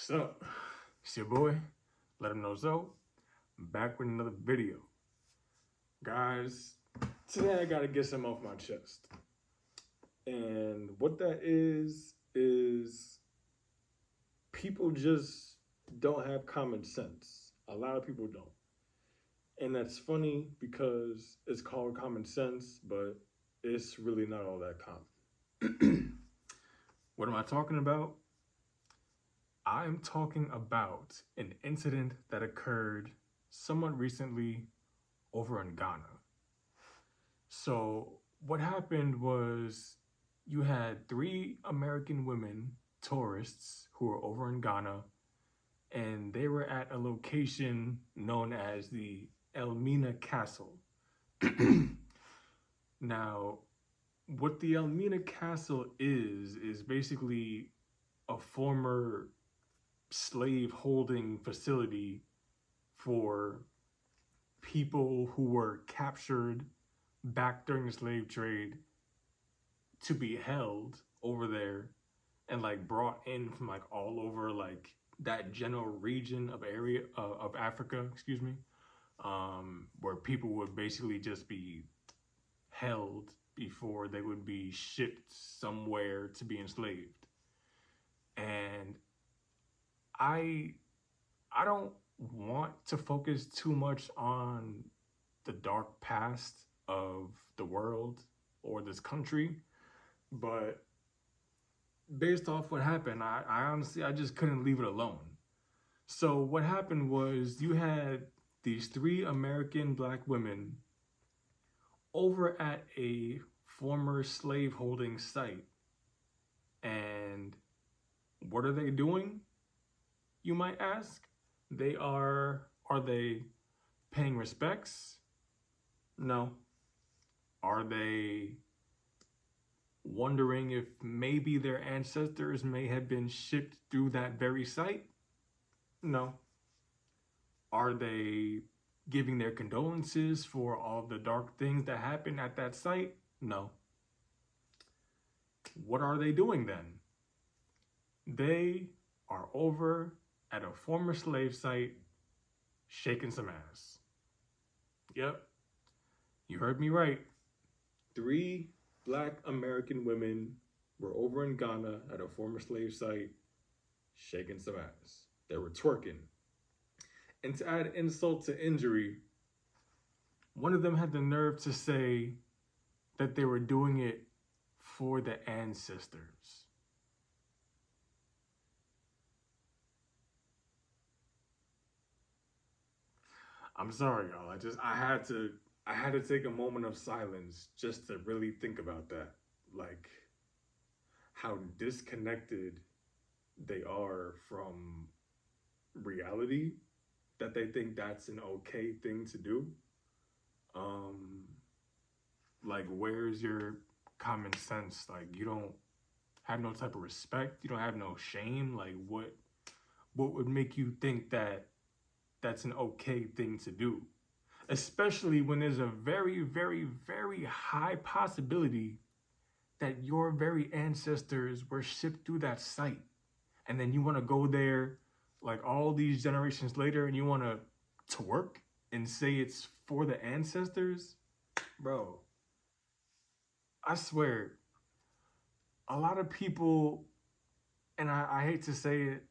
What's up? It's your boy, Let Him Know So. I'm back with another video. Guys, today I gotta get some off my chest. And what that is people just don't have common sense. A lot of people don't. And that's funny because it's called common sense, but it's really not all that common. What am I talking about? I'm talking about an incident that occurred somewhat recently over in Ghana. So what happened was you had 3 American women, tourists, who were over in Ghana, and they were at a location known as the Elmina Castle. Now, what the Elmina Castle is basically a former slave holding facility for people who were captured back during the slave trade to be held over there and like brought in from like all over like that general region of area of Africa, where people would basically just be held before they would be shipped somewhere to be enslaved. And I don't want to focus too much on the dark past of the world or this country, but based off what happened, I honestly, I just couldn't leave it alone. So what happened was you had these 3 American black women over at a former slave holding site. And what are they doing, you might ask? Are they paying respects? No. Are they wondering if maybe their ancestors may have been shipped through that very site? No. Are they giving their condolences for all the dark things that happened at that site? No. What are they doing then? They are over at a former slave site shaking some ass. Yep, you heard me right. 3 black American women were over in Ghana at a former slave site shaking some ass. They were twerking. And to add insult to injury, one of them had the nerve to say that they were doing it for the ancestors. I'm sorry, y'all. I had to take a moment of silence just to really think about that. Like how disconnected they are from reality, that they think that's an okay thing to do. Like, where's your common sense? Like, you don't have no type of respect. You don't have no shame. Like, what would make you think that that's an okay thing to do? Especially when there's a very, very, very high possibility that your very ancestors were shipped through that site. And then you want to go there like all these generations later and you want to twerk and say it's for the ancestors? Bro, I swear, a lot of people, and I hate to say it,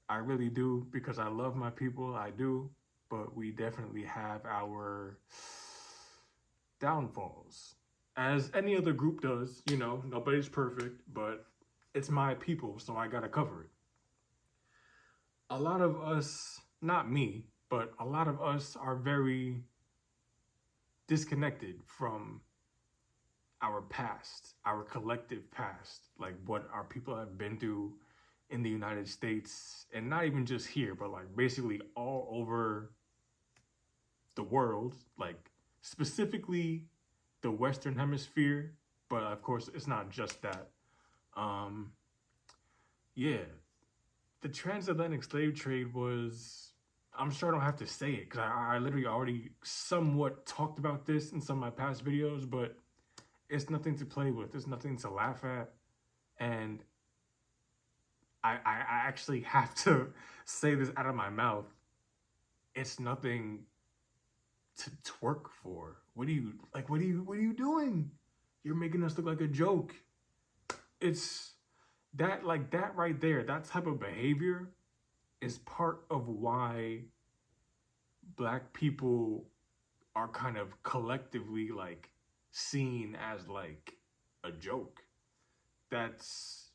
I really do, because I love my people, I do, but we definitely have our downfalls. As any other group does, you know, nobody's perfect, but it's my people, so I gotta cover it. A lot of us, not me, but a lot of us are very disconnected from our past, our collective past, like what our people have been through in the United States, and not even just here, but like basically all over the world, like specifically the Western Hemisphere, but of course it's not just that. Yeah, the transatlantic slave trade was, I'm sure I don't have to say it because I literally already somewhat talked about this in some of my past videos, but it's nothing to play with. It's nothing to laugh at. And I actually have to say this out of my mouth. It's nothing to twerk for. What are you like? What are you doing? You're making us look like a joke. It's that like that right there. That type of behavior is part of why black people are kind of collectively like seen as like a joke. That's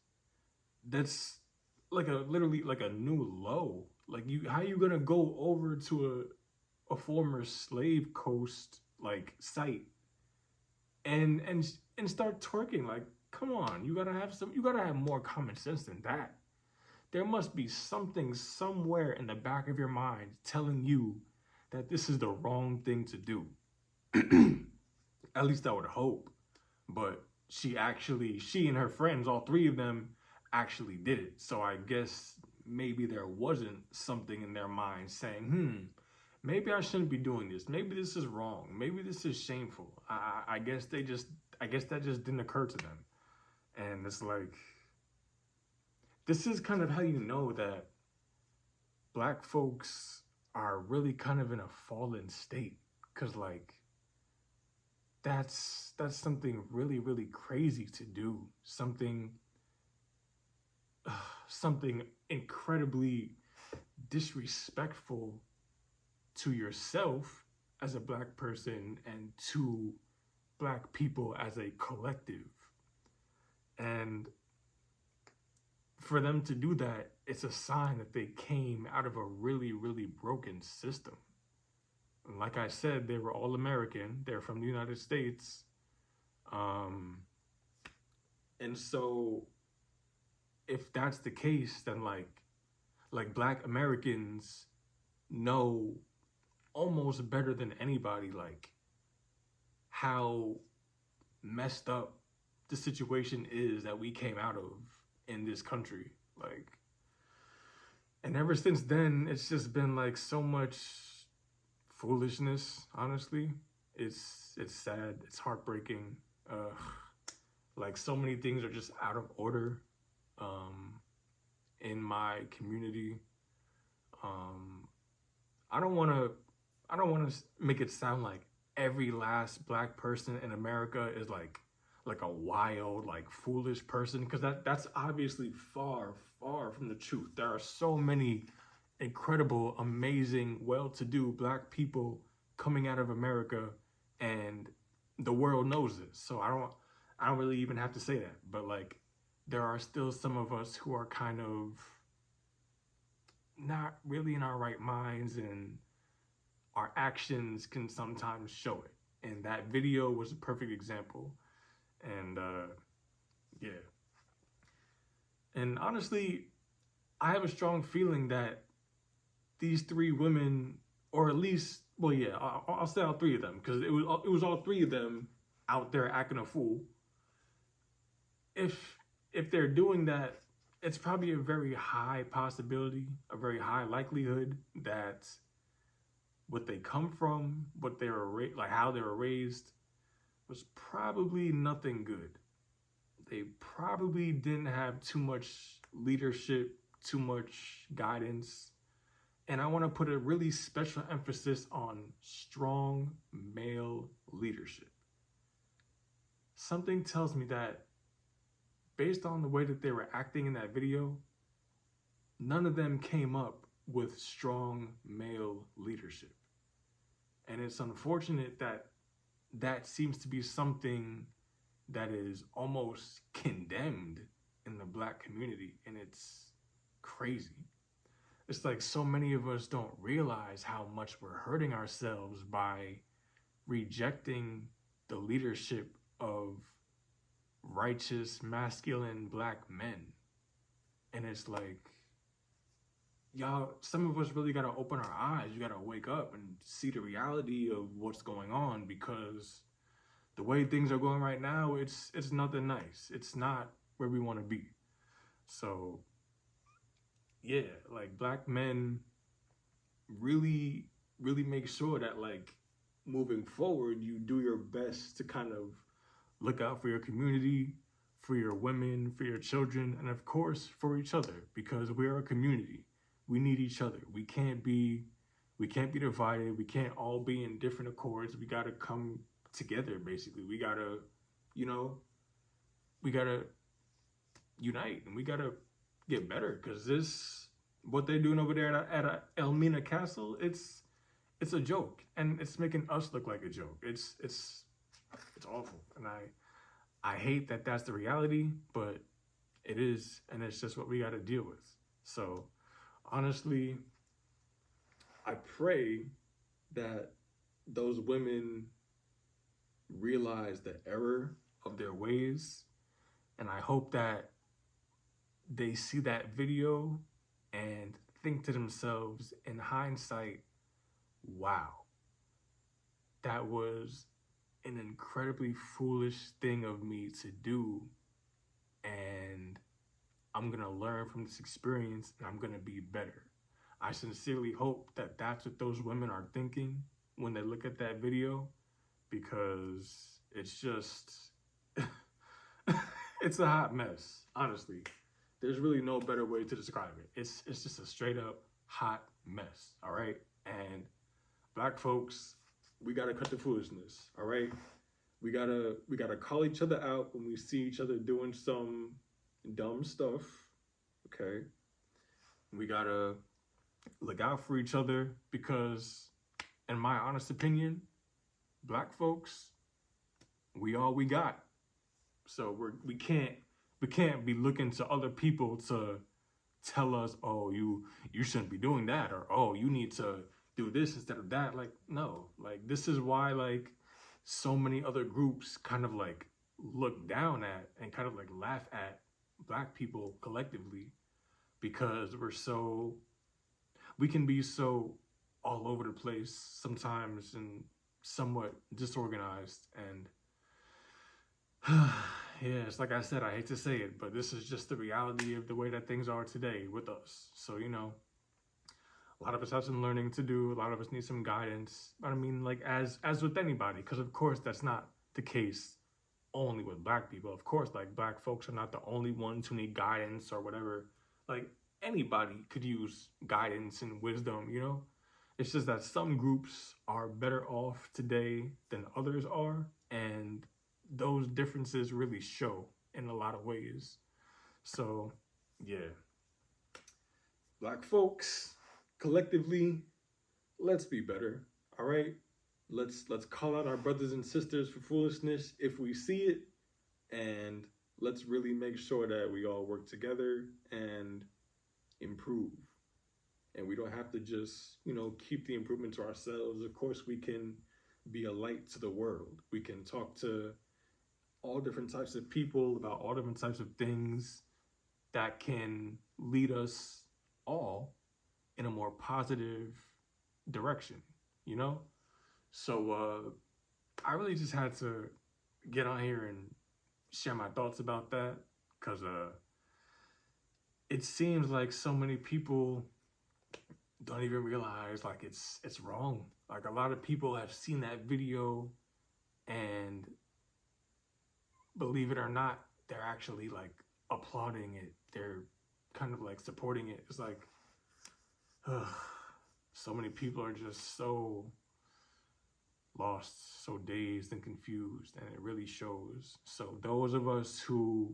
that's like a literally like a new low. Like you how you gonna go over to a former slave coast like site and and start twerking? Like, come on, you gotta have more common sense than that. There must be something somewhere in the back of your mind telling you that this is the wrong thing to do. At least I would hope. But she and her friends, all three of them, actually did it. So I guess maybe there wasn't something in their mind saying, maybe I shouldn't be doing this. Maybe this is wrong. Maybe this is shameful. I guess I guess that just didn't occur to them. And it's like, this is kind of how you know that black folks are really kind of in a fallen state. Cause like, that's something really, really crazy to do. Something incredibly disrespectful to yourself as a black person and to black people as a collective. And for them to do that, it's a sign that they came out of a really, really broken system. And like I said, they were all American. They're from the United States. And so if that's the case, then like black Americans know almost better than anybody like how messed up the situation is that we came out of in this country. Like, and ever since then, it's just been like so much foolishness, honestly. It's sad, it's heartbreaking. Like so many things are just out of order in my community. I don't want to make it sound like every last black person in America is like a wild, like foolish person, because that's obviously far, far from the truth. There are so many incredible, amazing, well-to-do black people coming out of America, and the world knows this. So I don't really even have to say that. But like, there are still some of us who are kind of not really in our right minds, and our actions can sometimes show it. And that video was a perfect example. And yeah. And honestly, I have a strong feeling that these three women, or at least, well, yeah, I'll say all three of them, because it was all three of them out there acting a fool. If they're doing that, it's probably a very high possibility, a very high likelihood that what they come from, what they were like, how they were raised, was probably nothing good. They probably didn't have too much leadership, too much guidance. And I want to put a really special emphasis on strong male leadership. Something tells me that based on the way that they were acting in that video, none of them came up with strong male leadership. And it's unfortunate that that seems to be something that is almost condemned in the black community, and it's crazy. It's like so many of us don't realize how much we're hurting ourselves by rejecting the leadership of righteous, masculine black men. And it's like, y'all, some of us really gotta open our eyes. You gotta wake up and see the reality of what's going on, because the way things are going right now, it's nothing nice. It's not where we want to be. So yeah, like black men really, really make sure that like moving forward, you do your best to kind of look out for your community, for your women, for your children, and of course for each other, because we are a community. We need each other. We can't be divided. We can't all be in different accords. We gotta come together, basically. We gotta, you know, we gotta unite, and we gotta get better, because this, what they're doing over there at Elmina Castle, it's a joke, and it's making us look like a joke. It's awful, and I hate that that's the reality, but it is, and it's just what we got to deal with. So honestly, I pray that those women realize the error of their ways, and I hope that they see that video and think to themselves in hindsight, wow, that was an incredibly foolish thing of me to do, and I'm gonna learn from this experience, and I'm gonna be better. I sincerely hope that that's what those women are thinking when they look at that video, because it's just, it's a hot mess, honestly. There's really no better way to describe it. It's just a straight up hot mess, all right? And Black folks, we gotta cut the foolishness, all right? We gotta call each other out when we see each other doing some dumb stuff, okay? We gotta look out for each other, because in my honest opinion, Black folks, we all we got. So we can't be looking to other people to tell us, oh, you shouldn't be doing that, or oh, you need to do this instead of that. Like, no, like, this is why, like, so many other groups kind of like look down at and kind of like laugh at Black people collectively, because we can be so all over the place sometimes and somewhat disorganized. And yeah, it's like I said, I hate to say it, but this is just the reality of the way that things are today with us. So, you know, a lot of us have some learning to do. A lot of us need some guidance. But I mean, like, as with anybody, because of course that's not the case only with Black people. Of course, like, Black folks are not the only ones who need guidance or whatever. Like, anybody could use guidance and wisdom, you know? It's just that some groups are better off today than others are, and those differences really show in a lot of ways. So, yeah. Black folks, collectively, let's be better, all right? Let's call out our brothers and sisters for foolishness if we see it, and let's really make sure that we all work together and improve. And we don't have to just, you know, keep the improvement to ourselves. Of course, we can be a light to the world. We can talk to all different types of people about all different types of things that can lead us all in a more positive direction, you know? So I really just had to get on here and share my thoughts about that, because it seems like so many people don't even realize, like, it's wrong. Like, a lot of people have seen that video, and believe it or not, they're actually like applauding it. They're kind of like supporting it. It's like, so many people are just so lost, so dazed and confused, and it really shows. So those of us who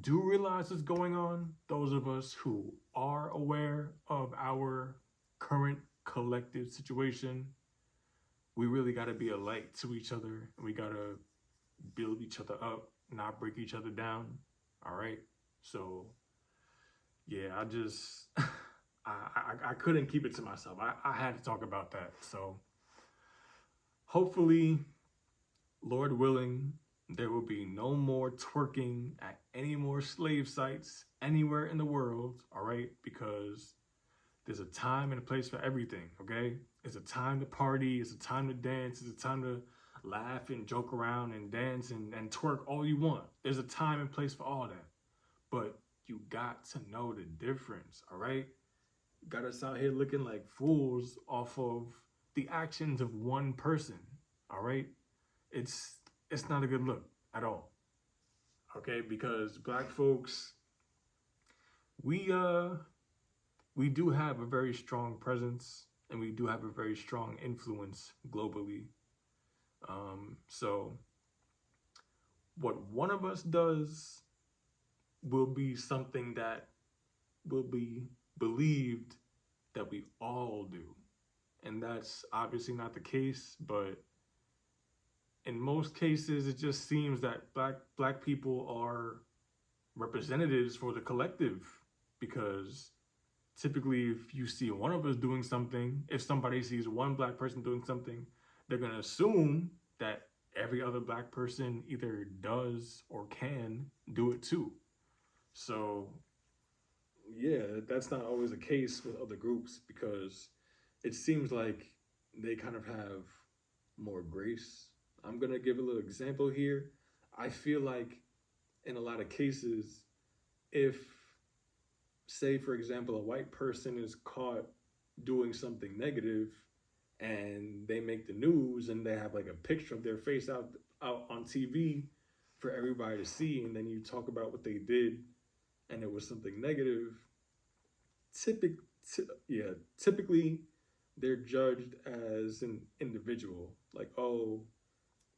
do realize what's going on, those of us who are aware of our current collective situation, we really got to be a light to each other, and we got to build each other up, not break each other down, all right? So, yeah, I just, I couldn't keep it to myself. I had to talk about that. So, hopefully, Lord willing, there will be no more twerking at any more slave sites anywhere in the world, all right? Because there's a time and a place for everything, okay? It's a time to party, it's a time to dance, it's a time to laugh and joke around and dance and twerk all you want. There's a time and place for all that. But you got to know the difference, all right? You got us out here looking like fools off of the actions of one person, all right? It's not a good look at all okay? Because black folks, we do have a very strong presence, and we do have a very strong influence globally. So what one of us does will be something that will be believed that we all do. And that's obviously not the case, but in most cases, it just seems that black people are representatives for the collective, because typically if you see one of us doing something, if somebody sees one black person doing something, they're going to assume that every other black person either does or can do it too. So yeah, that's not always the case with other groups, because it seems like they kind of have more grace. I'm going to give a little example here. I feel like in a lot of cases, if, say, for example, a white person is caught doing something negative and they make the news and they have like a picture of their face out on TV for everybody to see, and then you talk about what they did and it was something negative, typically they're judged as an individual. Like, oh,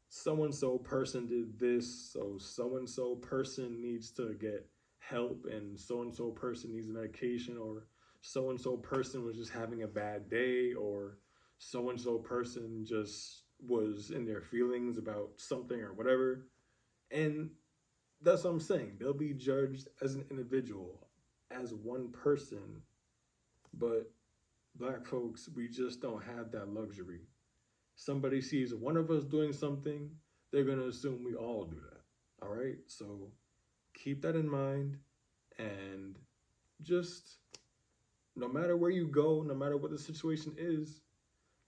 so-and-so person did this, so so-and-so person needs to get help, and so-and-so person needs medication, or so-and-so person was just having a bad day, or so-and-so person just was in their feelings about something or whatever. And that's what I'm saying. They'll be judged as an individual, as one person. But black folks, we just don't have that luxury. Somebody sees one of us doing something, they're going to assume we all do that. All right? So keep that in mind, and just no matter where you go, no matter what the situation is,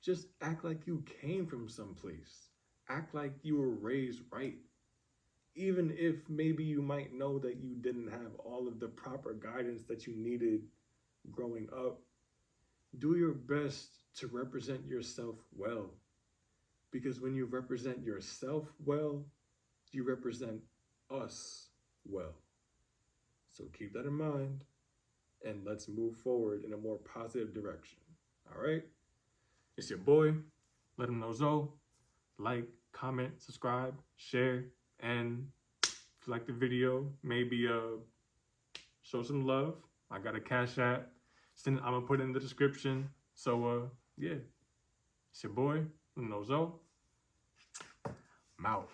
just act like you came from someplace. Act like you were raised right. Even if maybe you might know that you didn't have all of the proper guidance that you needed growing up, do your best to represent yourself well. Because when you represent yourself well, you represent us well. So keep that in mind, and let's move forward in a more positive direction. All right? It's your boy. Let him know Zoe. Like, comment, subscribe, share, and if you like the video, maybe show some love. I got a Cash App. I'm gonna put it in the description. So yeah, it's your boy. Let him know Zoe. I'm out.